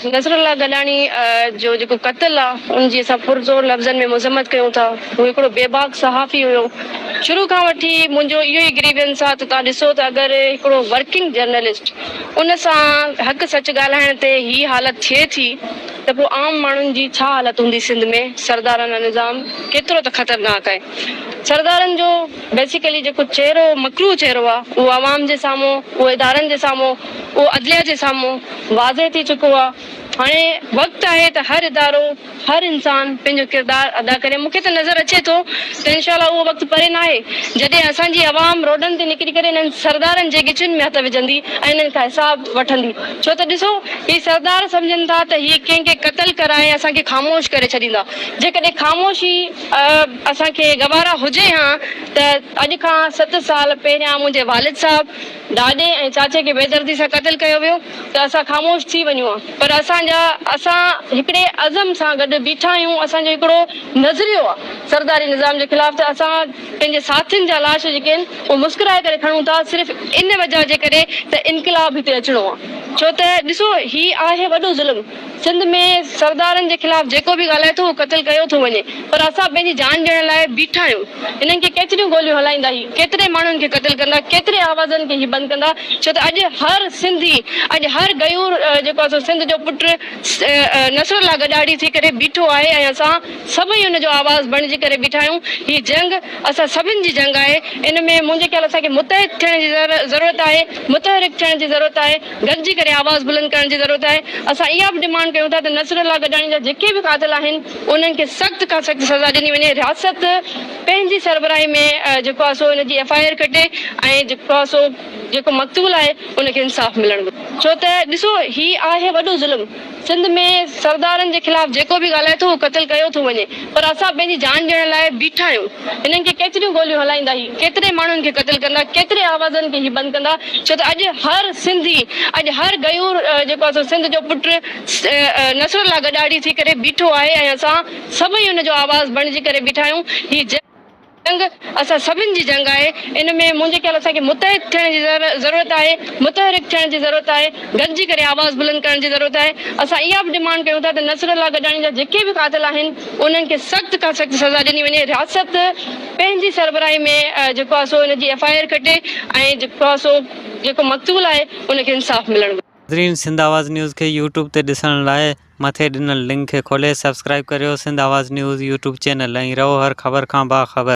Nasrallah Gadani जो जेको क़त्ल आहे उनजी असां पुरज़ोर लफ़्ज़नि में मज़म्मत कयूं था। हू हिकिड़ो बेबाक सहाफ़ी हुयो। शुरू खां वठी मुंहिंजो इहो ई ग्रीवेंस आहे त तव्हां ॾिसो त अगरि हिकिड़ो वर्किंग जर्नलिस्ट उन सां हक़ सच ॻाल्हाइण ते ही हालत थिए थी त पोइ आम माण्हुनि जी छा हालत हूंदी सिंध में। सरदाराना निज़ाम केतिरो त ख़तरनाक आहे। सरदारनि जो बेसिकली जेको चहिरो मकरू चहिरो आहे उहो आवाम जे साम्हूं, उहो इदारनि जे साम्हूं, उहो अदलिया जे साम्हूं वाज़े थी चुको आहे। हाणे वक़्तु आहे त हर इदारो, हर इंसान पंहिंजो किरदारु अदा करे। मूंखे त नज़र अचे थो त इनशाला उहो वक़्तु परे न आहे जॾहिं असांजी आवाम रोडनि ते निकिरी करे इन्हनि सरदारनि जे गिचुनि में हथ विझंदी ऐं इन्हनि खां हिसाब वठंदी। छो त ॾिसो, ही सरदार सम्झनि था त हीअ कंहिंखे क़तल कराए असांखे ख़ामोश करे छॾींदा। जेकॾहिं ख़ामोशी असांखे गवारा हुजे हा त अॼु खां 7 साल पहिरियां मुंहिंजे वालिद साहब ॾाॾे ऐं चाचे खे बेदर्दी सां क़तल कयो वियो त असां ख़ामोश थी वञूं हा। पर असां हिकिड़े अज़म सां गॾु बीठा आहियूं। असांजो हिकिड़ो नज़रियो आहे सरदारी निज़ाम जे ख़िलाफ़ त असां पंहिंजे साथियुनि जा लाश जेके आहिनि उहे मुस्कुराए करे खणूं था, सिर्फ़ु इन वजह जे करे त इनक़लाब हिते अचिणो आहे। छो त ॾिसो, ही आहे वॾो ज़ुल्म। सिंध में सरदारनि जे ख़िलाफ़ जेको बि ॻाल्हाए थो उहो क़तल कयो थो वञे, पर असां पंहिंजी जान ॾियण लाइ बीठा आहियूं। इन्हनि खे केतिरियूं गोलियूं हलाईंदा, ही केतिरे माण्हुनि खे क़तल कंदा, केतिरे आवाज़नि खे ही बंदि कंदा। छो त अॼु हर सिंधी, अॼु हर गयूर जेको आहे सिंध जो पुटु नसरुल्लाह गडाड़ी थी करे बीठो आहे ऐं असां सभई हुनजो आवाज़ बणिजी करे बीठा आहियूं। ही जंग असां सभिनि जी जंग आहे। इन में मुंहिंजे ख़्याल असांखे मुतहिद थियण जी ज़रूरत आहे, मुतहरिक थियण जी ज़रूरत आहे, गॾिजी करे आवाज़ बुलंद करण जी ज़रूरत आहे। असां इहा बि डिमांड कयूं था त नसरुल्लाह गडाणी जा जेके बि क़ातिल आहिनि उन्हनि खे सख़्त खां सख़्त सज़ा ॾिनी वञे। रियासत पंहिंजी सरबराही में जेको आहे सो हिनजी FIR कटे ऐं जेको आहे सो जेको मक़तूल आहे उनखे इंसाफ़ मिलणु घुरिजे। छो त ॾिसो, ही आहे वॾो ज़ुल्म। सिंध में सरदारनि जे ख़िलाफ़ जेको बि ॻाल्हाए थो उहो क़तल कयो थो वञे, पर असां पंहिंजी जान ॾियण लाइ बीठा आहियूं। इन्हनि खे केतिरियूं गोलियूं हलाईंदा, ही केतिरे माण्हुनि खे क़तल कंदा, केतिरे आवाज़नि खे ही बंदि कंदा। छो त अॼु हर सिंधी, अॼु हर गयूर जेको आहे सिंध जो पुटु नसरुल्लाह गडाड़ी थी करे बीठो आहे ऐं असां सभई हुनजो आवाज़ बणिजी करे बीठा आहियूं। ही जंग असां सभिनि जी जंग आहे। इन में मुंहिंजे ख़्याल असांखे मुतहिद थियण जी ज़रूरत आहे, मुतहरिक थियण जी ज़रूरत आहे, गॾिजी करे आवाज़ बुलंद करण जी ज़रूरत आहे। असां इहा बि डिमांड कयूं था त नसरुल्लाह गडाणी जा जेके बि क़ातिल आहिनि उन्हनि खे सख़्त खां सख़्त सज़ा ॾिनी वञे। रियासत पंहिंजी सरबराही में जेको आहे सो हिनजी FIR कटे ऐं जेको आहे सो जेको मक़तूल आहे उनखे इंसाफ़ मिलणु घुरिजे। नाज़रीन, सिंध आवाज़ न्यूज़ खे यूट्यूब ते ॾिसण लाइ मथे ॾिनल लिंक खे खोले सब्सक्राइब करियो सिंध आवाज़ न्यूज़ यूट्यूब चैनल ऐं रहो हर ख़बर खां बाख़बर।